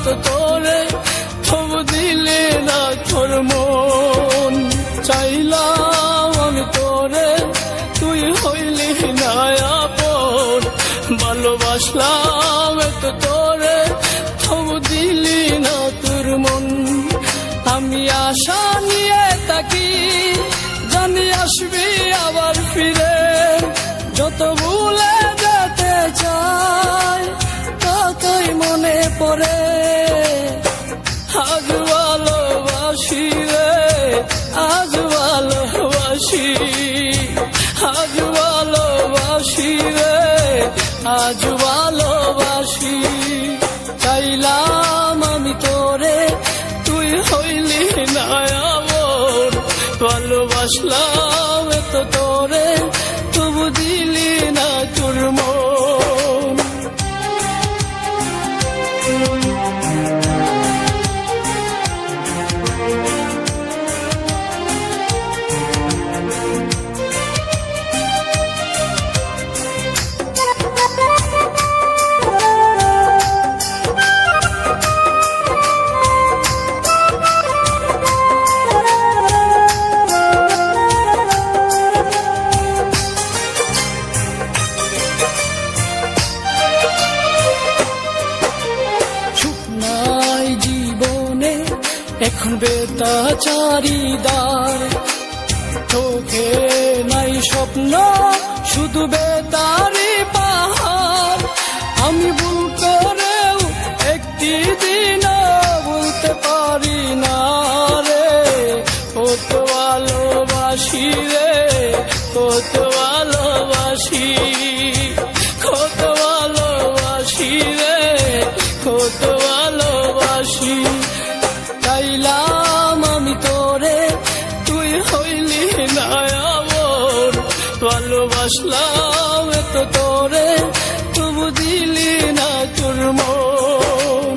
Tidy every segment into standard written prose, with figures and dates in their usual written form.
তো তোরে, তবু দিলি না তোর মন। চাইলাম আমি তোরে, তুই হইলি না আপন। ভালোবাসলাম তো তোরে, তবু দিলি না তোর মন। আমি আশা নিয়ে থাকি, জানি আসবি আবার ফিরে। যত ভুলে যেতে চাই, ততই মনে পড়ে। আজ ভালোবাসি রে, আজ ভালোবাসি, আজ ভালোবাসি রে, আজ ভালোবাসি। চাইলাম আমি তোরে, তুই হইলি না আমার। ভালোবাসলাম তো তোরে, তবু দিলি না তোর মন। এখন বেতাচারিদার, চোখে নাই স্বপ্ন, শুধু বেতারি পাহাড়। আমি ভুল করেও একটি দিন বলতে পারি না রে, কত ভালোবাসি রে, কত ভালোবাসি, কত ভালোবাসি রে, কত ভালোবাসি। চাইলাম আমি তোরে, তুই হইলি না আমার। ভালোবাসলাম তো তোরে, তবু দিলি না তোর মন।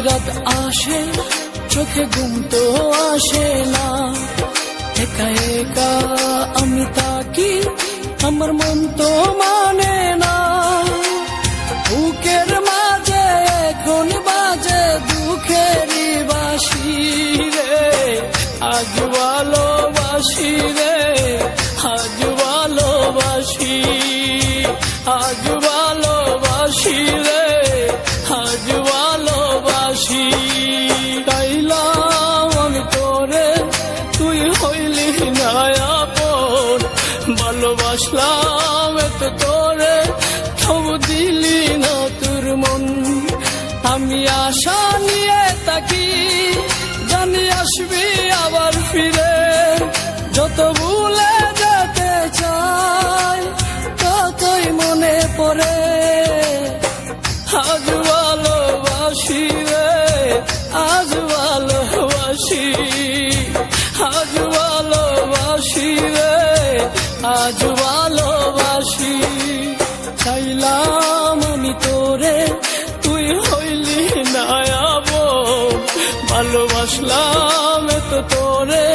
রাত আসে, চোখে ঘুম তো আসে না। একা একা আমি থাকি, আমার মন তো মানে না। বুকের মাঝে এখন বাজে দুঃখেরই বাঁশি রে। আজ ভালোবাসি রে, আজ ভালোবাসি, আজ ভালোবাসি রে, আজ ভালোবাসি। চাইলাম আমি তোরে, তুই হইলি না আপন। ভালোবাসলাম তো তোরে, তবু দিলি না তোর মন। আমি আশা নিয়ে থাকি, জানি আসবি আবার ফিরে। যত ভুলে যেতে চাই, ততই মনে পড়ে। আজ ভালোবাসি রে, আজ ভালোবাসি, আজ ভালোবাসি রে, আজ ভালোবাসি। চাইলাম আমি তোরে, তুই হইলি না আপন। ভালোবাসলাম তো তোরে,